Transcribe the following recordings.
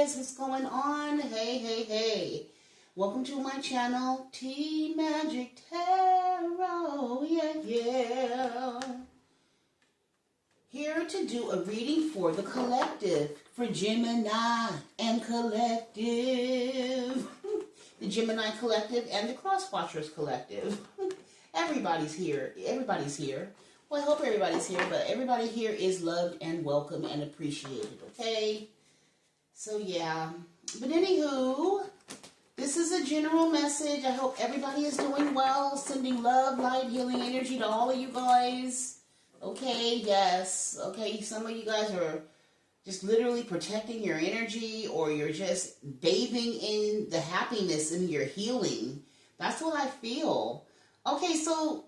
guys, what's going on? Hey. Welcome to my channel, T Magic Tarot. Yeah. Here to do a reading for the collective, for Gemini and collective. The Gemini collective and the Crosswatchers collective. Everybody's here. Well, I hope everybody's here, but everybody here is loved and welcome and appreciated, okay? So, yeah. But anywho, this is a general message. I hope everybody is doing well. Sending love, light, healing energy to all of you guys. Okay, yes. Okay, some of you guys are just literally protecting your energy, or you're just bathing in the happiness and your healing. That's what I feel. Okay, so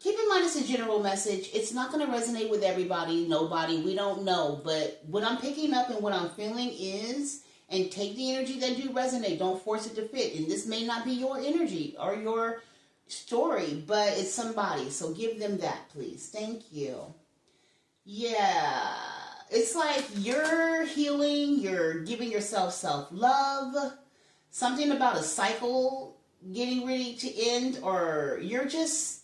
keep in mind it's a general message. It's not going to resonate with everybody, nobody. We don't know. But what I'm picking up and what I'm feeling is, and take the energy that do resonate. Don't force it to fit. And this may not be your energy or your story, but it's somebody. So give them that, please. Thank you. Yeah. It's like you're healing. You're giving yourself self-love. Something about a cycle getting ready to end, or you're just...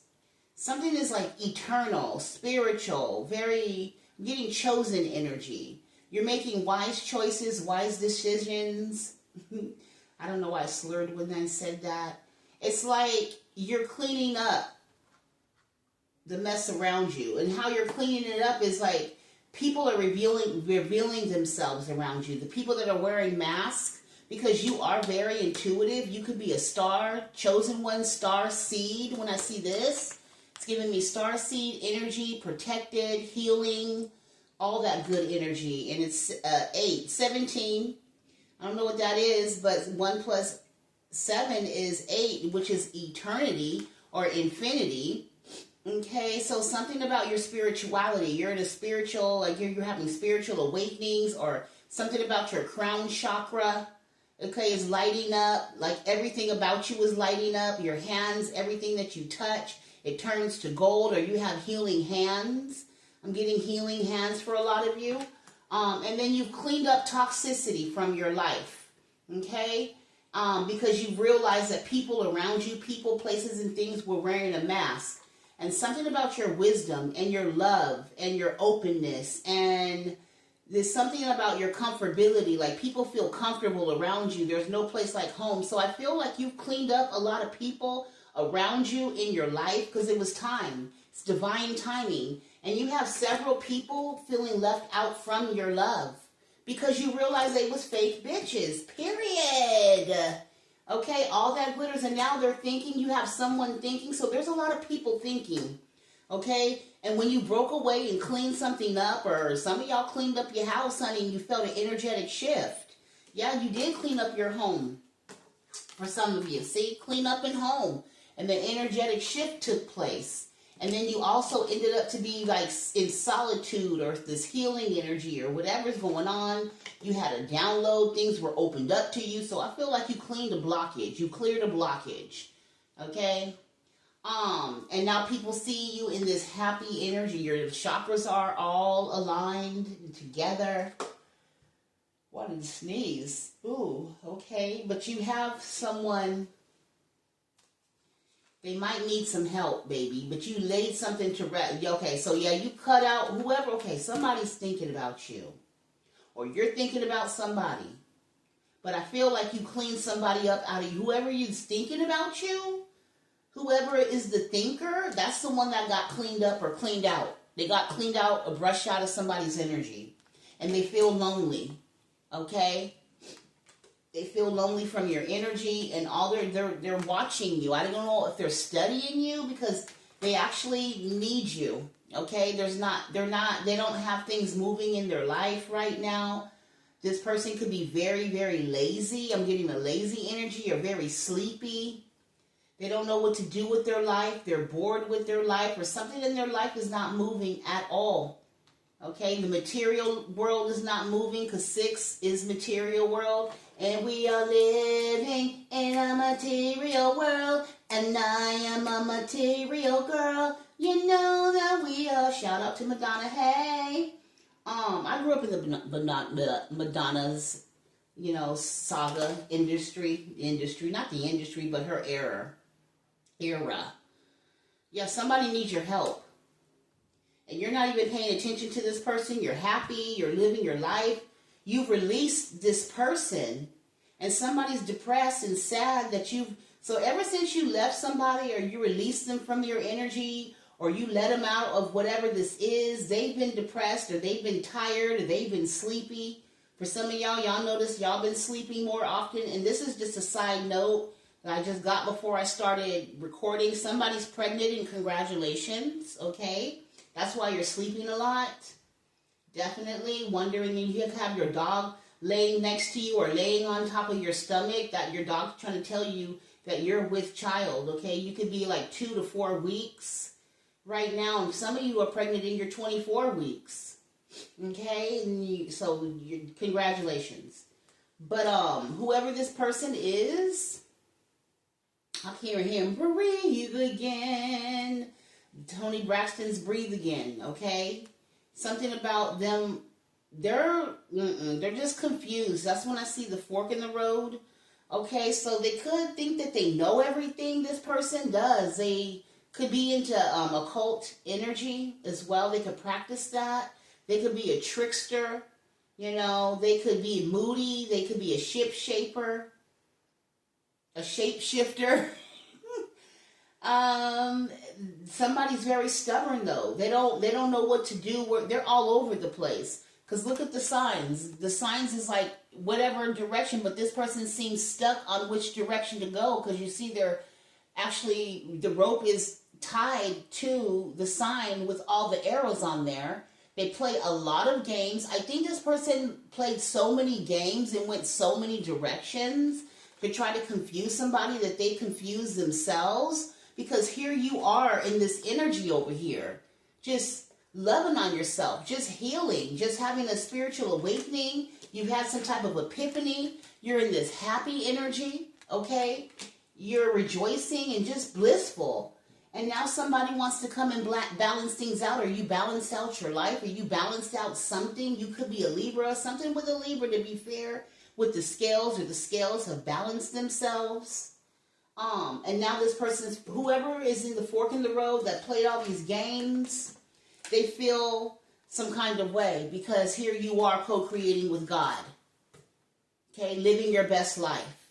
Something is like eternal, spiritual, very, getting chosen energy. You're making wise choices, wise decisions. I don't know why I slurred when I said that. It's like you're cleaning up the mess around you. And how you're cleaning it up is like people are revealing themselves around you. The people that are wearing masks, because you are very intuitive. You could be a star, chosen one, star seed. When I see this, it's giving me star seed energy, protected, healing, all that good energy. And it's 17. I don't know what that is, but 1 plus 7 is 8, which is eternity or infinity. Okay, so something about your spirituality. You're in a spiritual, like you're having spiritual awakenings, or something about your crown chakra. Okay, is lighting up. Like everything about you is lighting up. Your hands, everything that you touch, it turns to gold, or you have healing hands. I'm getting healing hands for a lot of you. And then you've cleaned up toxicity from your life. Okay? Because you realize that people around you, people, places, and things were wearing a mask. And something about your wisdom and your love and your openness, and there's something about your comfortability, like people feel comfortable around you. There's no place like home. So I feel like you've cleaned up a lot of people around you in your life, because it was time. It's divine timing. And you have several people feeling left out from your love because you realize they was fake bitches, period. Okay, all that glitters, and now they're thinking, you have someone thinking. So there's a lot of people thinking, okay? And when you broke away and cleaned something up, or some of y'all cleaned up your house, honey, and you felt an energetic shift. Yeah, you did clean up your home. For some of you, see, clean up in home. And the energetic shift took place. And then you also ended up to be like in solitude, or this healing energy, or whatever's going on. You had a download. Things were opened up to you. So I feel like you cleaned a blockage. You cleared a blockage. Okay? And now people see you in this happy energy. Your chakras are all aligned and together. What a sneeze. Ooh, okay. But you have someone... They might need some help, baby, but you laid something to rest. Okay, so yeah, you cut out whoever. Okay, somebody's thinking about you, or you're thinking about somebody. But I feel like you cleaned somebody up out of you. Whoever is thinking about you, whoever is the thinker, that's the one that got cleaned up or cleaned out. They got cleaned out or brushed out of somebody's energy, and they feel lonely. Okay. They feel lonely from your energy, and all they're watching you. I don't know if they're studying you, because they actually need you. Okay, they don't have things moving in their life right now. This person could be very, very lazy. I'm getting a lazy energy, or very sleepy. They don't know what to do with their life. They're bored with their life, or something in their life is not moving at all. Okay, the material world is not moving, because 6 is material world. And we are living in a material world, and I am a material girl. You know that we are. Shout out to Madonna, hey. I grew up in the Madonnas, saga, industry, not the industry, but her era. Yeah, somebody needs your help. And you're not even paying attention to this person. You're happy. You're living your life. You've released this person. And somebody's depressed and sad that so ever since you left somebody or you released them from your energy or you let them out of whatever this is, they've been depressed or they've been tired or they've been sleepy. For some of y'all notice y'all been sleeping more often. And this is just a side note that I just got before I started recording. Somebody's pregnant and congratulations, okay? That's why you're sleeping a lot. Definitely wondering if you have your dog laying next to you or laying on top of your stomach, that your dog's trying to tell you that you're with child, okay? You could be like 2 to 4 weeks right now. And some of you are pregnant in your 24 weeks, okay? And congratulations. But whoever this person is, I can hear him breathe again. Tony Braxton's breathe again, okay? Something about them, they're just confused. That's when I see the fork in the road. Okay, so they could think that they know everything. This person does. They could be into occult energy as well. They could practice that. They could be a trickster. They could be moody. They could be a shapeshifter. Somebody's very stubborn though. They don't know what to do. They're all over the place. Because look at the signs. The signs is like whatever direction, but this person seems stuck on which direction to go. Because you see the rope is tied to the sign with all the arrows on there. They play a lot of games. I think this person played so many games and went so many directions to try to confuse somebody that they confuse themselves. Because here you are in this energy over here, just loving on yourself, just healing, just having a spiritual awakening. You've had some type of epiphany. You're in this happy energy, okay? You're rejoicing and just blissful. And now somebody wants to come and balance things out. Are you balanced out your life? Are you balanced out something? You could be a Libra, something with a Libra, to be fair, with the scales, or the scales have balanced themselves. And now this person's, whoever is in the fork in the road that played all these games, they feel some kind of way because here you are co-creating with God. Okay, living your best life.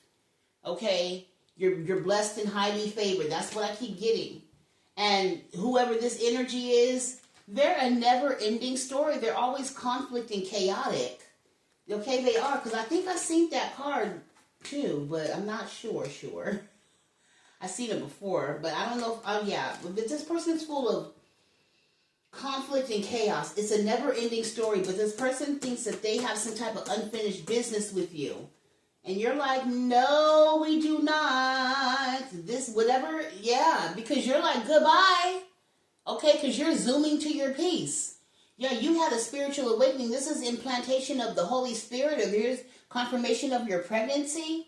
Okay, you're blessed and highly favored. That's what I keep getting. And whoever this energy is, they're a never-ending story. They're always conflict and chaotic. Okay, they are, because I think I seen that card too, but I'm not sure. I've seen it before, but I don't know if, but this person is full of conflict and chaos. It's a never-ending story, but this person thinks that they have some type of unfinished business with you. And you're like, no, we do not. This, whatever, because you're like, goodbye. Okay, because you're zooming to your peace. Yeah, you had a spiritual awakening. This is implantation of the Holy Spirit, or there's confirmation of your pregnancy.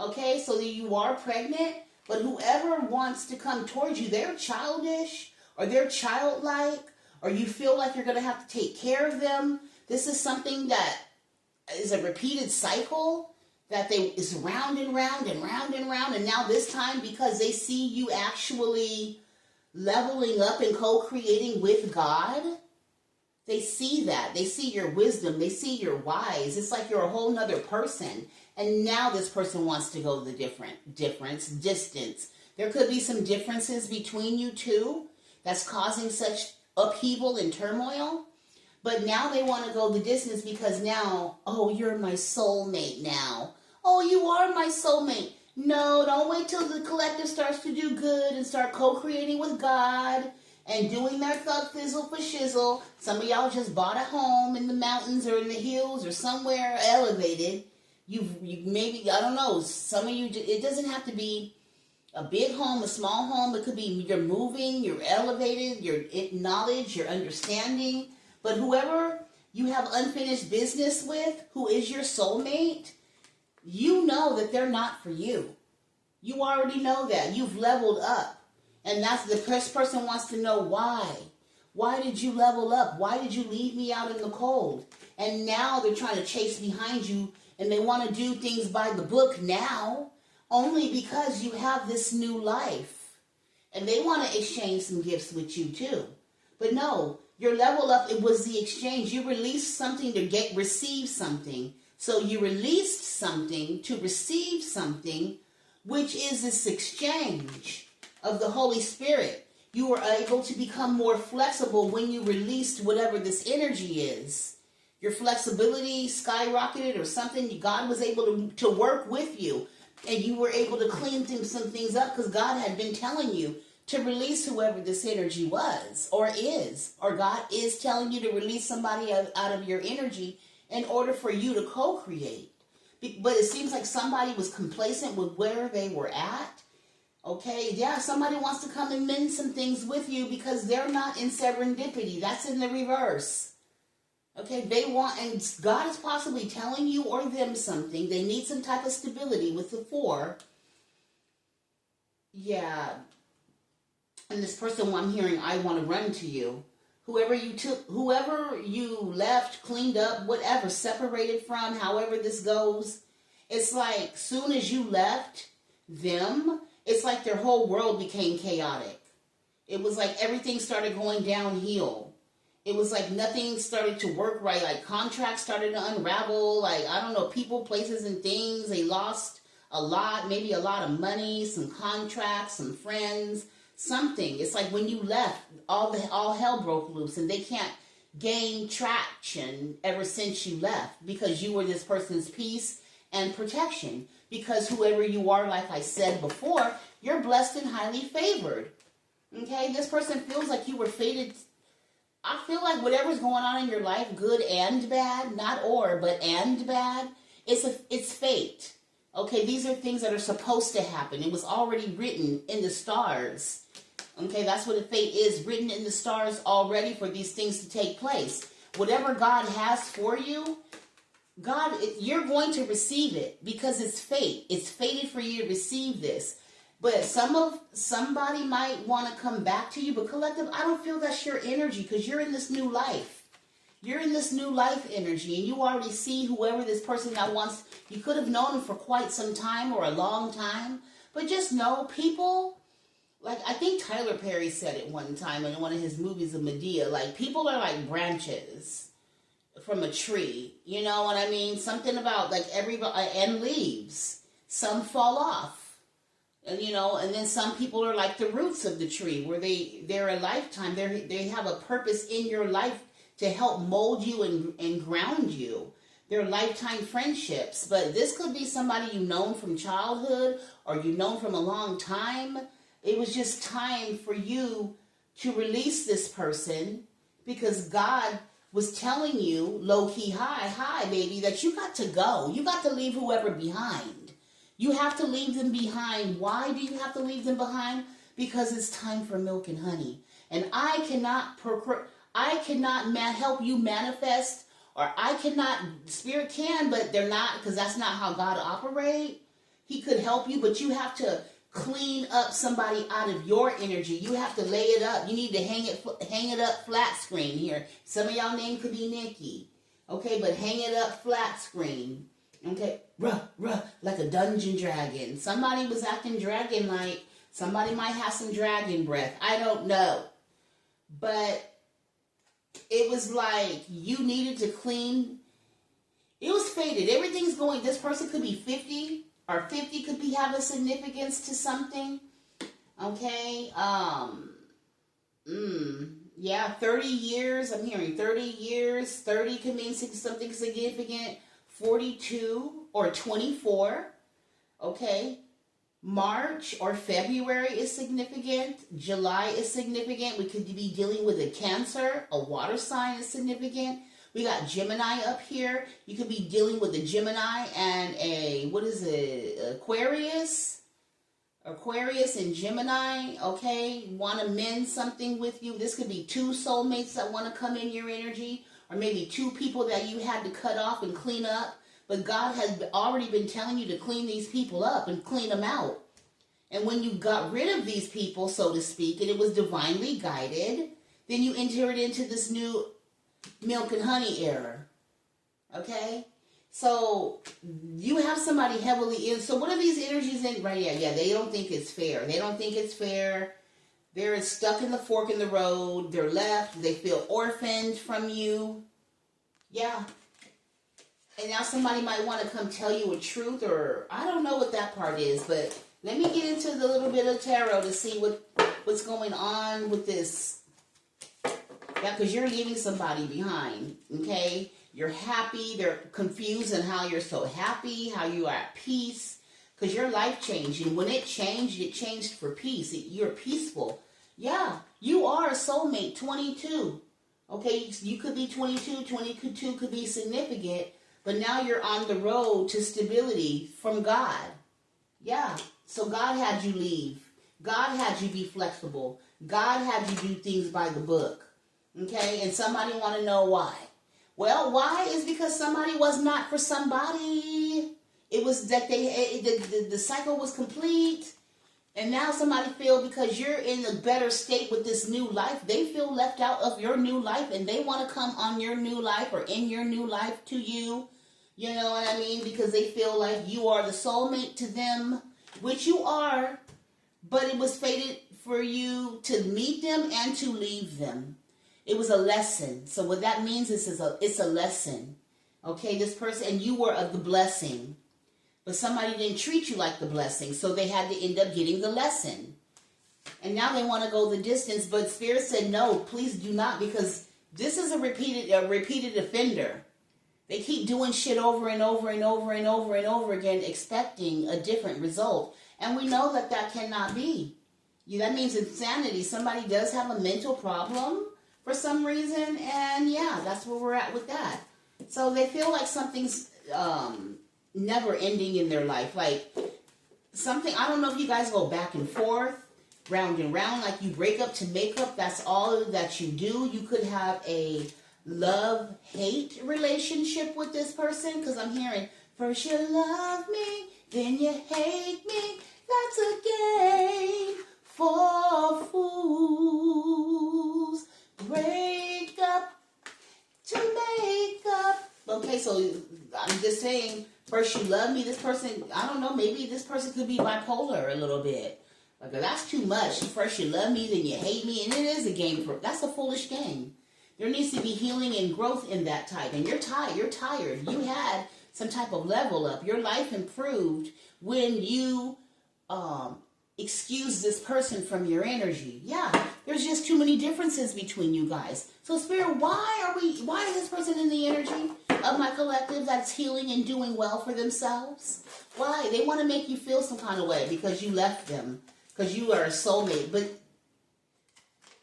Okay, so that you are pregnant. But whoever wants to come towards you, they're childish or they're childlike, or you feel like you're going to have to take care of them. This is something that is a repeated cycle that is round and round and round and round. And now this time, because they see you actually leveling up and co-creating with God, they see that. They see your wisdom. They see your wise. It's like you're a whole nother person. And now this person wants to go the distance. There could be some differences between you two that's causing such upheaval and turmoil. But now they want to go the distance because now, oh, you're my soulmate now. Oh, you are my soulmate. No, don't wait till the collective starts to do good and start co-creating with God and doing their thug fizzle for shizzle. Some of y'all just bought a home in the mountains or in the hills or somewhere elevated. You maybe, I don't know, some of you, it doesn't have to be a big home, a small home. It could be you're moving, you're elevated, your knowledge, your understanding. But whoever you have unfinished business with, who is your soulmate, you know that they're not for you. You already know that. You've leveled up. And that's the first person wants to know why. Why did you level up? Why did you leave me out in the cold? And now they're trying to chase behind you and they want to do things by the book now, only because you have this new life. And they want to exchange some gifts with you too. But no, your level up, it was the exchange. You released something to receive something. So you released something to receive something, which is this exchange of the Holy Spirit. You were able to become more flexible when you released whatever this energy is. Your flexibility skyrocketed or something. God was able to work with you. And you were able to clean some things up because God had been telling you to release whoever this energy was or is. Or God is telling you to release somebody out of your energy in order for you to co-create. But it seems like somebody was complacent with where they were at. Okay, yeah, somebody wants to come and mend some things with you because they're not in serendipity. That's in the reverse. Okay, they want, and God is possibly telling you or them something. They need some type of stability with the 4. Yeah. And this person I'm hearing, I want to run to you. Whoever you left, cleaned up, whatever, separated from, however this goes, it's like soon as you left them, it's like their whole world became chaotic. It was like everything started going downhill. It was like nothing started to work right. Like contracts started to unravel. Like, I don't know, people, places, and things. They lost a lot, maybe a lot of money, some contracts, some friends, something. It's like when you left, all hell broke loose, and they can't gain traction ever since you left because you were this person's peace and protection. Because whoever you are, like I said before, you're blessed and highly favored. Okay, this person feels like you were fated. I feel like whatever's going on in your life, good and bad, not or, but and bad, it's fate. Okay, these are things that are supposed to happen. It was already written in the stars. Okay, that's what a fate is, written in the stars already for these things to take place. Whatever God has for you, God, you're going to receive it because it's fate. It's fated for you to receive this. But somebody might want to come back to you, but collective, I don't feel that's your energy because you're in this new life. You're in this new life energy, and you already see whoever this person that wants, you could have known them for quite some time or a long time, but just know people, like I think Tyler Perry said it one time in one of his movies of Medea, like people are like branches from a tree, you know what I mean? Something about like everybody, and leaves. Some fall off. And, you know, and then some people are like the roots of the tree where they're a lifetime. They have a purpose in your life to help mold you and ground you. They're lifetime friendships. But this could be somebody you've known from childhood or you've known from a long time. It was just time for you to release this person because God was telling you, low-key, hi, baby, that you got to go. You got to leave whoever behind. You have to leave them behind. Why do you have to leave them behind? Because it's time for milk and honey. And I cannot help you manifest, or Spirit can, but they're not, because that's not how God operates. He could help you, but you have to clean up somebody out of your energy. You have to lay it up. You need to hang it up flat screen here. Some of y'all name could be Nikki. Okay, but hang it up flat screen. Okay, like a dungeon dragon. Somebody was acting dragon-like. Somebody might have some dragon breath. I don't know. But it was like you needed to clean. It was fated. Everything's going. This person could be 50, or 50 could be have a significance to something. Okay. Yeah, 30 years. I'm hearing 30 years. 30 could mean something significant. 42 or 24, okay? March or February is significant. July is significant. We could be dealing with a Cancer. A water sign is significant. We got Gemini up here. You could be dealing with a Gemini and Aquarius. Aquarius and Gemini, okay? Want to mend something with you. This could be 2 soulmates that want to come in your energy. Or maybe 2 people that you had to cut off and clean up. But God has already been telling you to clean these people up and clean them out. And when you got rid of these people, so to speak, and it was divinely guided, then you entered into this new milk and honey era. Okay? So you have somebody heavily in. So what are these energies in? Right? Yeah. They don't think it's fair. They don't think it's fair. They're stuck in the fork in the road. They're left. They feel orphaned from you. Yeah. And now somebody might want to come tell you a truth, or I don't know what that part is, but let me get into the little bit of tarot to see what's going on with this. Yeah, because you're leaving somebody behind, okay? You're happy. They're confused on how you're so happy, how you are at peace, because your life changed. And when it changed for peace. You're peaceful. Yeah, you are a soulmate, 22. Okay, you could be 22. 22 could be significant. But now you're on the road to stability from God. Yeah. So God had you leave. God had you be flexible. God had you do things by the book. Okay? And somebody want to know why. Well, why is because somebody was not for somebody. It was that the cycle was complete. And now somebody feel because you're in a better state with this new life, they feel left out of your new life and they want to come on your new life or in your new life to you. You know what I mean? Because they feel like you are the soulmate to them, which you are, but it was fated for you to meet them and to leave them. It was a lesson. So what that means is it's a lesson. Okay, this person, and you were of the blessing, but somebody didn't treat you like the blessing, so they had to end up getting the lesson. And now they want to go the distance, but Spirit said, no, please do not, because this is a repeated offender. They keep doing shit over and over and over and over and over again, expecting a different result. And we know that that cannot be. That means insanity. Somebody does have a mental problem for some reason, and yeah, that's where we're at with that. So they feel like something's never ending in their life. Like something, I don't know if you guys go back and forth, round and round, like you break up to make up. That's all that you do. You could have a love-hate relationship with this person, because I'm hearing, first you love me, then you hate me. That's a game for fools. Break up to make up. Okay, so I'm just saying, first you love me, this person, I don't know, maybe this person could be bipolar a little bit. Like, that's too much. First you love me, then you hate me, and it is a game that's a foolish game. There needs to be healing and growth in that type. And you're tired. You had some type of level up. Your life improved when you excuse this person from your energy. Yeah, there's just too many differences between you guys. So Spirit, why is this person in the energy of my collective that's healing and doing well for themselves? Why? They want to make you feel some kind of way because you left them. Because you are a soulmate. But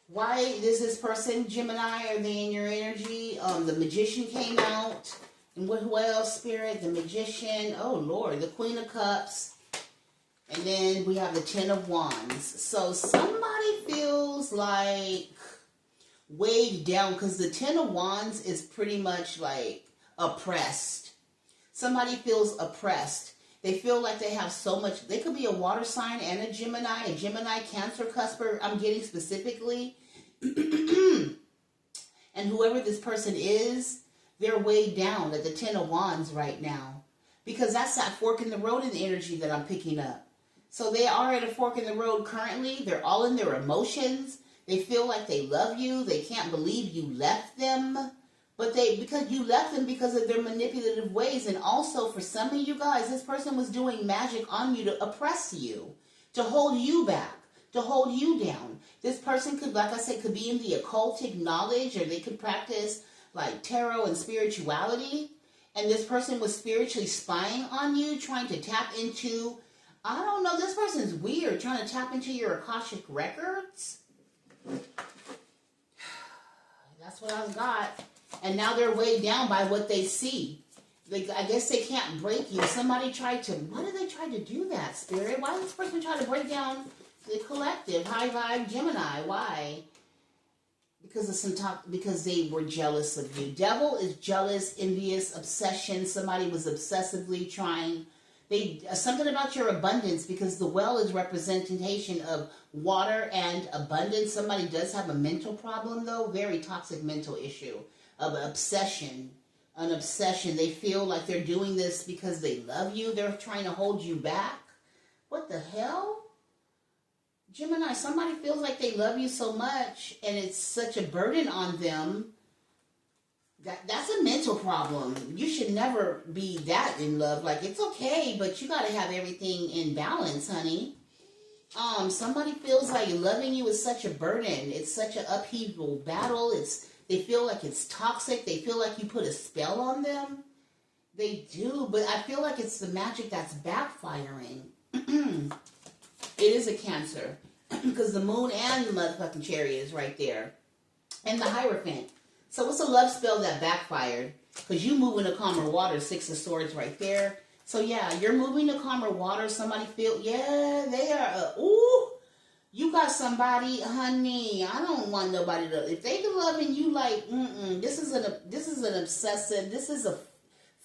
why is this person, Gemini, are they in your energy? The Magician came out. And what else, Spirit? The Magician. Oh, Lord. The Queen of Cups. And then we have the Ten of Wands. So somebody feels like weighed down. Because the Ten of Wands is pretty much like oppressed. Somebody feels oppressed. They feel like they have so much. They could be a water sign and a Gemini Cancer cusper, I'm getting specifically. And whoever this person is, they're weighed down at the Ten of Wands right now. Because that's that fork in the road in the energy that I'm picking up. So they are at a fork in the road currently. They're all in their emotions. They feel like they love you. They can't believe you left them. But because you left them because of their manipulative ways. And also for some of you guys, this person was doing magic on you to oppress you. To hold you back. To hold you down. This person could, like I said, could be in the occultic knowledge. Or they could practice like tarot and spirituality. And this person was spiritually spying on you. Trying to tap into, I don't know, this person's weird. Trying to tap into your Akashic records. That's what I've got. And now they're weighed down by what they see. I guess they can't break you. Somebody tried to, why did they try to do that, Spirit? Why did this person try to break down the collective, high vibe Gemini? Why? Because they were jealous of you. Devil is jealous, envious, obsession. Somebody was obsessively trying. Something about your abundance, because the well is representation of water and abundance. Somebody does have a mental problem, though. Very toxic mental issue of obsession an obsession. They feel like they're doing this because they love you. They're trying to hold you back. What the hell? Gemini, somebody feels like they love you so much and it's such a burden on them. That's a mental problem. You should never be that in love. Like, it's okay, but you got to have everything in balance, honey. Somebody feels like loving you is such a burden. It's such an upheaval battle. They feel like it's toxic. They feel like you put a spell on them. They do, but I feel like it's the magic that's backfiring. It is a Cancer. Because the moon and the motherfucking chariot is right there. And the Hierophant. So it's a love spell that backfired. Because you move into calmer water, Six of Swords right there. So yeah, you're moving to calmer water. Somebody feel, yeah, they are, ooh. You got somebody, honey. I don't want nobody to, if they loving you like, this is an obsessive, this is a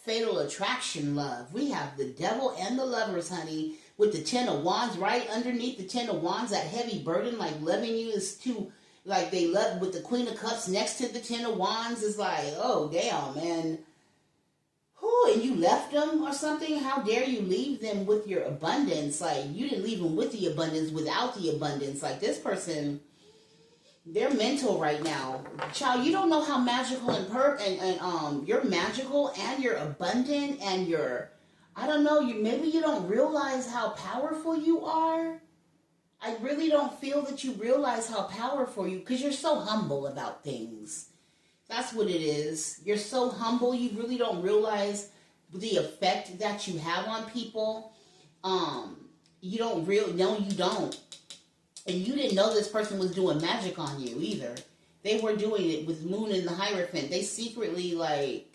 fatal attraction love. We have the devil and the lovers, honey, with the Ten of Wands right underneath the Ten of Wands, that heavy burden, like loving you is too, like they love, with the Queen of Cups next to the Ten of Wands is like, oh, damn, man. Whew, and you left them or something? How dare you leave them with your abundance? Like, you didn't leave them with the abundance, without the abundance. Like, this person, they're mental right now. Child, you don't know how magical and you're magical and you're abundant and you're, I don't know, maybe you don't realize how powerful you are. I really don't feel that you realize how powerful you, because you're so humble about things. That's what it is. You're so humble, you really don't realize the effect that you have on people. You don't no, you don't. And you didn't know this person was doing magic on you either. They were doing it with Moon and the Hierophant. They secretly, like,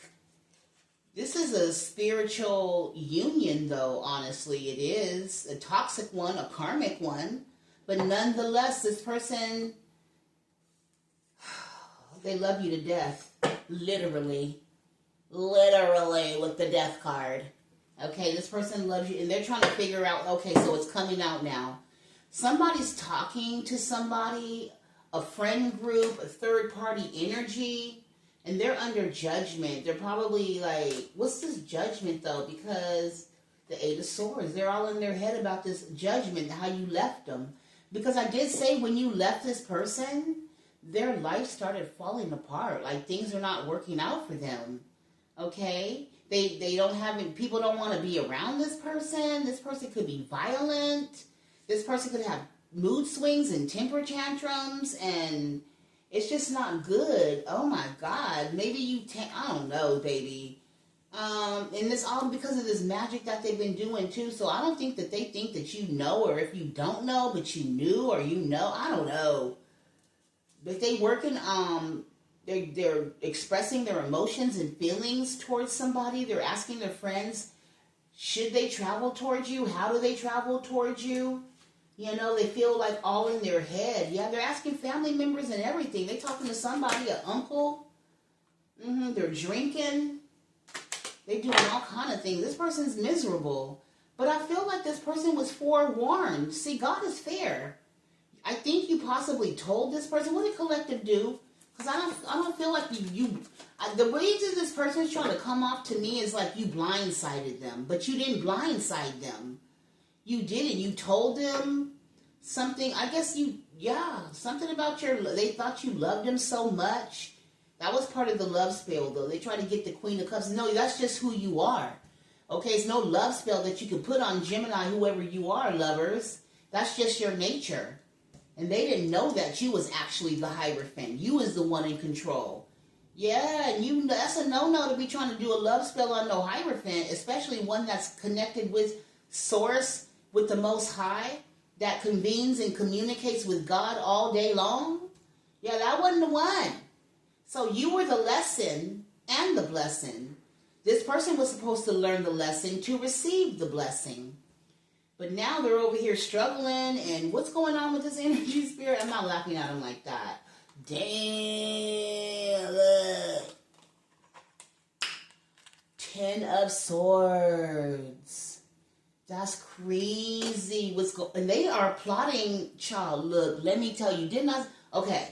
this is a spiritual union, though, honestly. It is a toxic one, a karmic one. But nonetheless, this person, they love you to death. Literally. Literally with the death card. Okay, this person loves you. And they're trying to figure out, okay, so it's coming out now. Somebody's talking to somebody, a friend group, a third-party energy, and they're under judgment. They're probably like, what's this judgment, though? Because the Eight of Swords, they're all in their head about this judgment, how you left them. Because I did say when you left this person, their life started falling apart. Like, things are not working out for them. Okay? They don't have, people don't want to be around this person. This person could be violent. This person could have mood swings and temper tantrums, and it's just not good. Oh my God. Maybe I don't know, baby. And it's all because of this magic that they've been doing too. So I don't think that they think that you know, or if you don't know, but you knew, or you know, I don't know. But they working, they're expressing their emotions and feelings towards somebody. They're asking their friends, should they travel towards you? How do they travel towards you? You know, they feel like all in their head. Yeah, they're asking family members and everything. They're talking to somebody, an uncle. They're drinking. They're doing all kind of things. This person's miserable. But I feel like this person was forewarned. See, God is fair. I think you possibly told this person. What did collective do? Because I don't feel like the reason this person is trying to come off to me is like you blindsided them. But you didn't blindside them. You didn't. You told them something. I guess something about they thought you loved them so much. That was part of the love spell, though. They try to get the Queen of Cups. No, that's just who you are. Okay, it's no love spell that you can put on Gemini, whoever you are, lovers. That's just your nature. And they didn't know that you was actually the Hierophant. You was the one in control. Yeah, and that's a no-no to be trying to do a love spell on no Hierophant, especially one that's connected with Source, with the Most High, that convenes and communicates with God all day long. Yeah, that wasn't the one. So you were the lesson and the blessing. This person was supposed to learn the lesson to receive the blessing. But now they're over here struggling, and what's going on with this energy spirit? I'm not laughing at them like that. Damn, look. 10 of Swords. That's crazy. And they are plotting, child, look, let me tell you, okay.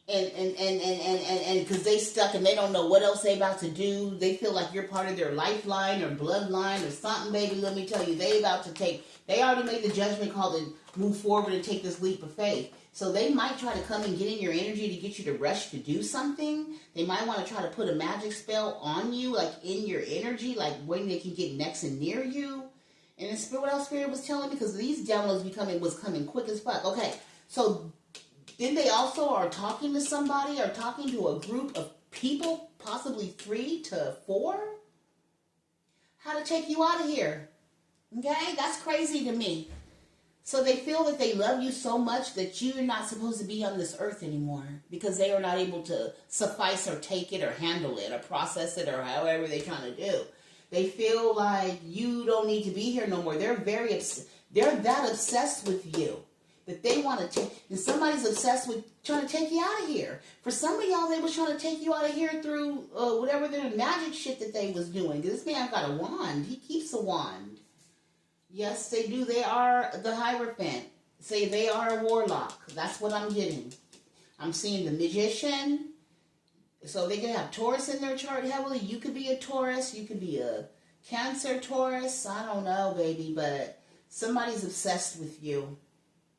and because they stuck and they don't know what else they about to do. They feel like you're part of their lifeline or bloodline or something, baby. Let me tell you, they already made the judgment call to move forward and take this leap of faith. So they might try to come and get in your energy to get you to rush to do something. They might want to try to put a magic spell on you, like in your energy, like when they can get next and near you. And the spirit, what else Spirit was telling me, because these downloads was coming quick as fuck. Okay, so then they also are talking to somebody or talking to a group of people, possibly 3 to 4, how to take you out of here. Okay, that's crazy to me. So they feel that they love you so much that you're not supposed to be on this earth anymore because they are not able to suffice or take it or handle it or process it or however they're trying to do. They feel like you don't need to be here no more. They're that obsessed with you that they want to take, and somebody's obsessed with trying to take you out of here. For some of y'all, they was trying to take you out of here through whatever their magic shit that they was doing. This man got a wand. He keeps a wand. Yes, they do. They are the Hierophant. Say they are a warlock. That's what I'm getting. I'm seeing the magician. So they could have Taurus in their chart heavily. You could be a Taurus. You could be a Cancer Taurus. I don't know, baby. But somebody's obsessed with you.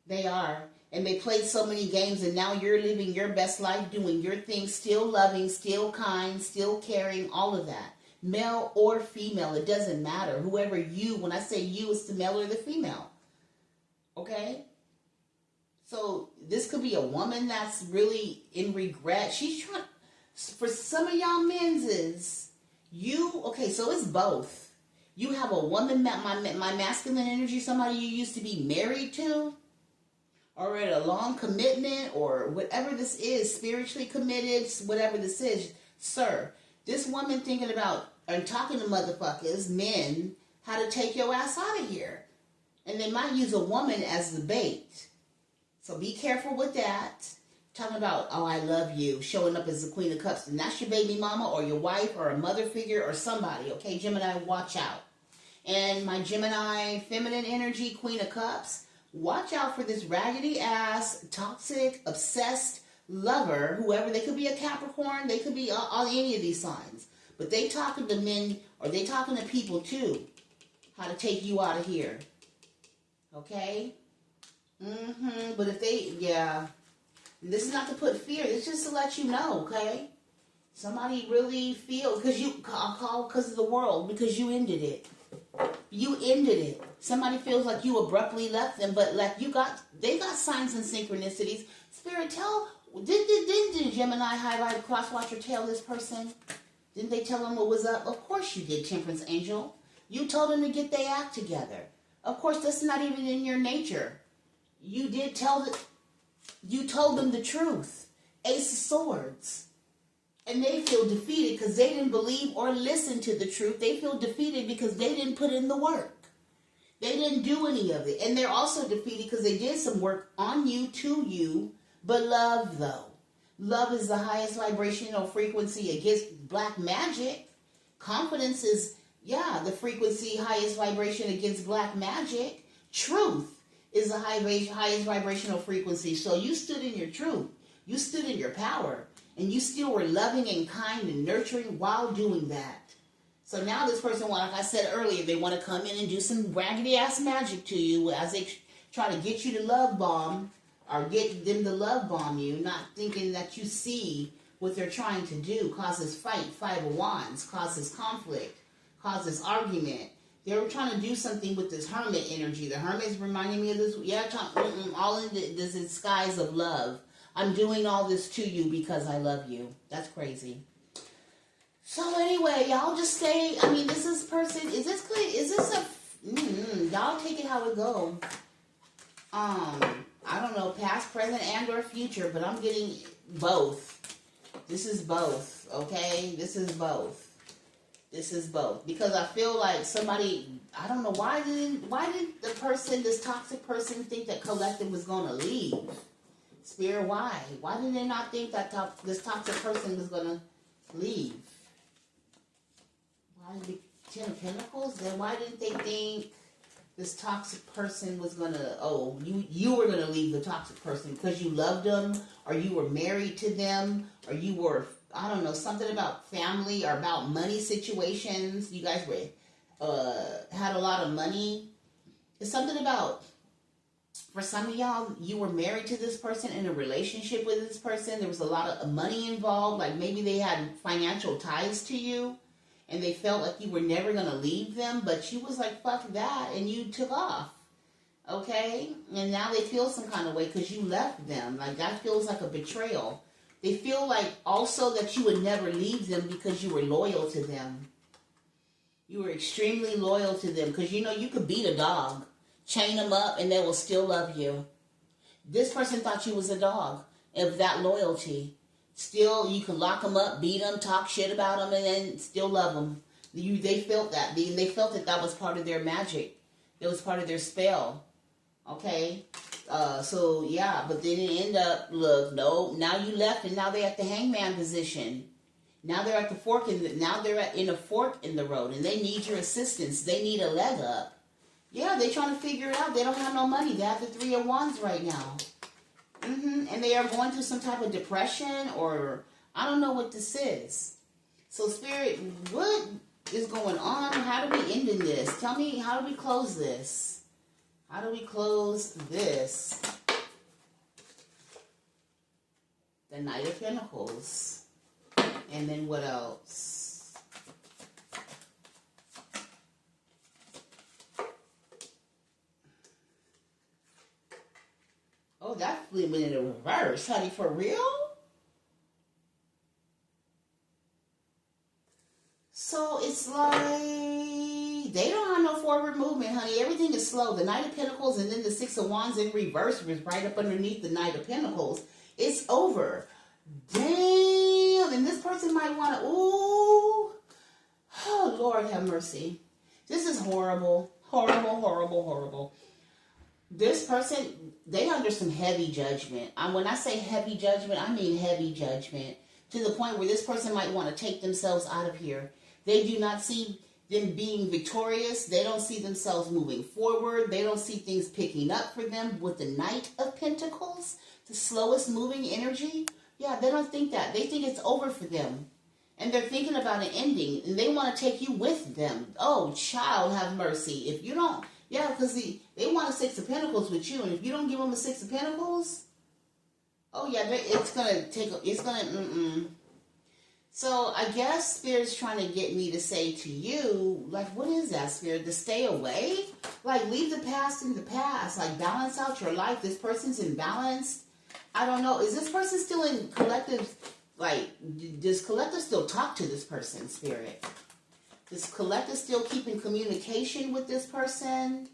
They are. And they played so many games, and now you're living your best life, doing your thing, still loving, still kind, still caring, all of that. Male or female, it doesn't matter. Whoever you, when I say you, it's the male or the female. Okay? So this could be a woman that's really in regret. She's trying, for some of y'all men's, okay, so it's both. You have a woman, my masculine energy, somebody you used to be married to, or in a long commitment, or whatever this is, spiritually committed, whatever this is, sir. This woman thinking about and talking to motherfuckers, men, how to take your ass out of here. And they might use a woman as the bait. So be careful with that. Talking about, oh, I love you, showing up as the Queen of Cups. And that's your baby mama or your wife or a mother figure or somebody. Okay, Gemini, watch out. And my Gemini feminine energy, Queen of Cups, watch out for this raggedy ass, toxic, obsessed lover, whoever. They could be a Capricorn, they could be on any of these signs, but they talking to men or they talking to people too, how to take you out of here. Okay. But if they, this is not to put fear, it's just to let you know. Okay, somebody really feel, because you call because of the world, because you ended it. You ended it. Somebody feels like you abruptly left them, but like they got signs and synchronicities. Spirit, didn't Gemini highlight cross watcher tell this person? Didn't they tell them what was up? Of course you did, Temperance Angel. You told them to get their act together. Of course, that's not even in your nature. You did you told them the truth. Ace of Swords. And they feel defeated because they didn't believe or listen to the truth. They feel defeated because they didn't put in the work. They didn't do any of it. And they're also defeated because they did some work on you, to you. But love, though. Love is the highest vibrational frequency against black magic. Confidence is, the frequency, highest vibration against black magic. Truth is the highest vibrational frequency. So you stood in your truth. You stood in your power. And you still were loving and kind and nurturing while doing that. So now this person, like I said earlier, they want to come in and do some raggedy-ass magic to you as they try to get you to love bomb or get them to love bomb you, not thinking that you see what they're trying to do. Causes fight, 5 of Wands, causes conflict, causes argument. They were trying to do something with this hermit energy. The hermit is reminding me of this, all in this disguise of love. I'm doing all this to you because I love you. That's crazy. So anyway, y'all just stay. I mean, this is person. Is this clear? Is this a? Y'all take it how it go. I don't know, past, present, and or future, but I'm getting both. This is both. Okay, this is both. This is both because I feel like somebody. I don't know why did the person, this toxic person, think that collective was gonna leave? Spirit, why? Why did they not think that this toxic person was going to leave? Why did the 10 of Pentacles? Then why didn't they think this toxic person was gonna, you were gonna leave the toxic person because you loved them, or you were married to them, or you were, I don't know, something about family or about money situations. You guys had a lot of money. It's something about, for some of y'all, you were married to this person, in a relationship with this person. There was a lot of money involved. Like maybe they had financial ties to you, and they felt like you were never going to leave them, but you was like, fuck that, and you took off. Okay? And now they feel some kind of way because you left them. Like that feels like a betrayal. They feel like also that you would never leave them because you were loyal to them. You were extremely loyal to them because you know you could beat a dog, chain them up, and they will still love you. This person thought you was a dog of that loyalty. Still, you can lock them up, beat them, talk shit about them, and then still love them. They felt that. They felt that was part of their magic. It was part of their spell. Okay? So, yeah, but then it ended up, look, no, now you left, and now they're at the hangman position. Now they're at the fork, now they're in a fork in the road, and they need your assistance. They need a leg up. Yeah, they're trying to figure it out. They don't have no money. They have the 3 of Wands right now. And they are going through some type of depression, or I don't know what this is. So Spirit, what is going on? How do we end in this? Tell me, how do we close this? How do we close this? The Knight of Pentacles. And then what else? Oh, that went in the reverse, honey. For real? So it's like they don't have no forward movement, honey. Everything is slow. The Knight of Pentacles and then the 6 of Wands in reverse was right up underneath the Knight of Pentacles. It's over. Damn. And this person might want to, ooh. Oh, Lord have mercy. This is horrible. Horrible, horrible, horrible. This person, they under some heavy judgment. When I say heavy judgment, I mean heavy judgment. To the point where this person might want to take themselves out of here. They do not see them being victorious. They don't see themselves moving forward. They don't see things picking up for them with the Knight of Pentacles, the slowest moving energy. Yeah, they don't think that. They think it's over for them. And they're thinking about an ending. And they want to take you with them. Oh, child, have mercy. If you don't... Yeah, because they want a 6 of Pentacles with you, and if you don't give them a 6 of Pentacles, oh yeah, it's gonna, So I guess Spirit's trying to get me to say to you, like, what is that, Spirit? To stay away? Like, leave the past in the past. Like, balance out your life. This person's imbalanced. I don't know. Is this person still in collective, like, does collective still talk to this person, Spirit? Does collective still keep in communication with this person?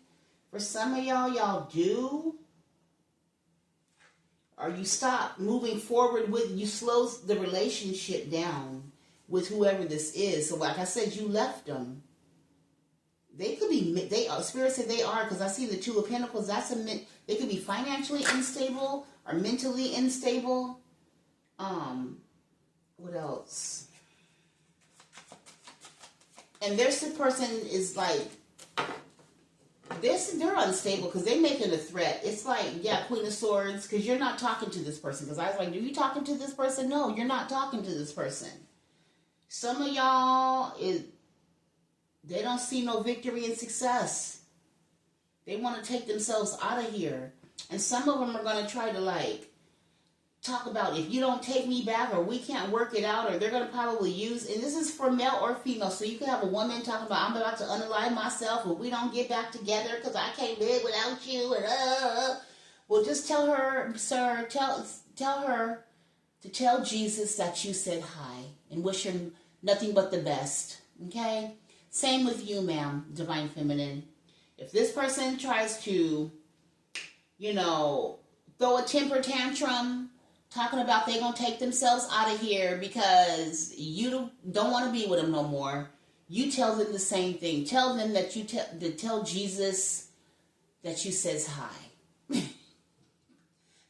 For some of y'all do. Or you stop moving forward you slow the relationship down with whoever this is. So like I said, you left them. They could be, Spirit said they are, because I see the 2 of Pentacles. They could be financially unstable or mentally unstable. What else? And this person is like, they're unstable because they're making a threat. It's like, yeah, Queen of Swords, because you're not talking to this person. Because I was like, are you talking to this person? No, you're not talking to this person. Some of y'all, they don't see no victory and success. They want to take themselves out of here. And some of them are going to try to like, talk about if you don't take me back or we can't work it out, or they're going to probably use, and this is for male or female, so you can have a woman talking about, I'm about to unalive myself if we don't get back together because I can't live without you, and well, just tell her, sir, tell her to tell Jesus that you said hi and wish him nothing but the best, okay? Same with you, ma'am, Divine Feminine. If this person tries to, throw a temper tantrum, talking about they're going to take themselves out of here because you don't want to be with them no more, you tell them the same thing. Tell them that tell Jesus that you says hi.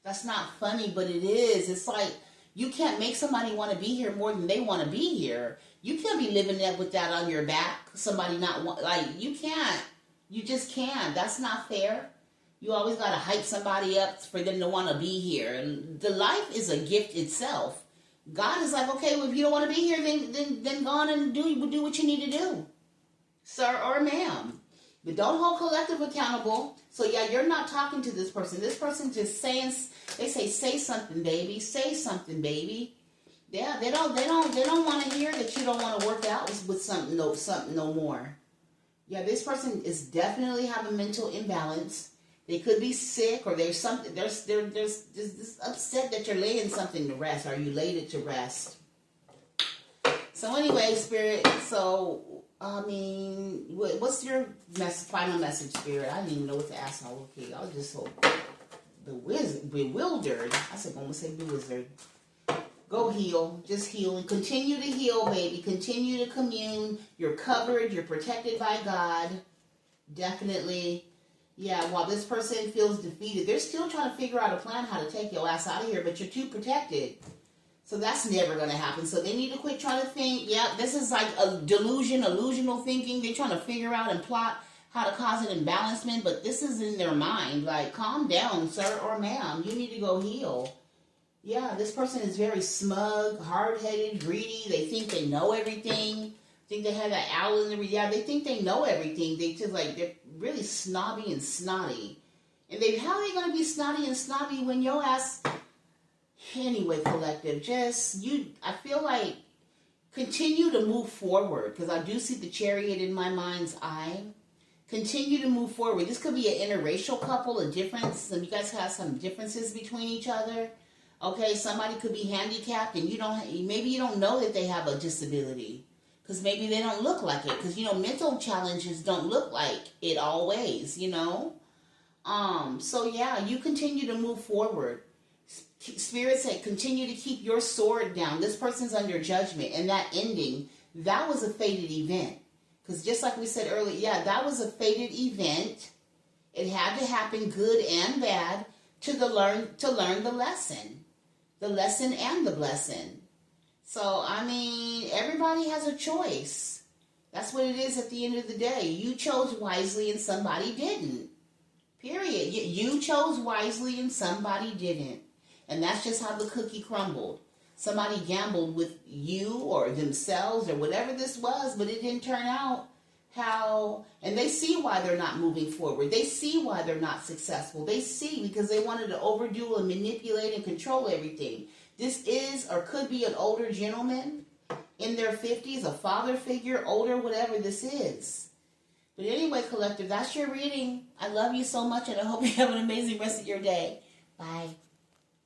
That's not funny, but it is. It's like, you can't make somebody want to be here more than they want to be here. You can't be living with that on your back. Somebody not want, like, you can't. You just can't. That's not fair. You always got to hype somebody up for them to want to be here. And the life is a gift itself. God is like, okay, well, if you don't want to be here, then go on and do what you need to do, sir or ma'am. But don't hold collective accountable. So yeah, you're not talking to this person. This person just saying, they say something, baby. Say something, baby. Yeah, they don't want to hear that you don't want to work out with something no more. Yeah, this person is definitely have a mental imbalance. They could be sick, or there's something. There's this upset that you're laying something to rest. Are you laid it to rest? So anyway, Spirit. So I mean, what's your final message, Spirit? I didn't even know what to ask. Okay, I was just so bewildered. I said, I'm gonna say bewildered. Go heal. Just heal and continue to heal, baby. Continue to commune. You're covered. You're protected by God. Definitely. Yeah, while this person feels defeated, they're still trying to figure out a plan how to take your ass out of here, but you're too protected. So that's never going to happen. So they need to quit trying to think, yeah, this is like a illusional thinking. They're trying to figure out and plot how to cause an imbalancement, but this is in their mind. Like, calm down, sir or ma'am. You need to go heal. Yeah, this person is very smug, hard-headed, greedy. They think they know everything. Think they have that owl in the yeah. They think they know everything. They just like they're really snobby and snotty. And how are they gonna be snotty and snobby when your ass? Anyway, collective, I feel like continue to move forward because I do see the chariot in my mind's eye. Continue to move forward. This could be an interracial couple, a difference. You guys have some differences between each other. Okay, somebody could be handicapped, and maybe you don't know that they have a disability. Because maybe they don't look like it. Because, mental challenges don't look like it always, So, yeah, you continue to move forward. Spirit said, continue to keep your sword down. This person's under judgment. And that ending, that was a fated event. Because just like we said earlier, yeah, that was a fated event. It had to happen, good and bad, to learn the lesson. The lesson and the blessing. So, I mean, everybody has a choice. That's what it is at the end of the day. You chose wisely and somebody didn't. Period. You chose wisely and somebody didn't. And that's just how the cookie crumbled. Somebody gambled with you or themselves or whatever this was, but it didn't turn out and they see why they're not moving forward. They see why they're not successful. They see because they wanted to overdo and manipulate and control everything. This is or could be an older gentleman in their 50s, a father figure, older, whatever this is. But anyway, collective, that's your reading. I love you so much, and I hope you have an amazing rest of your day. Bye.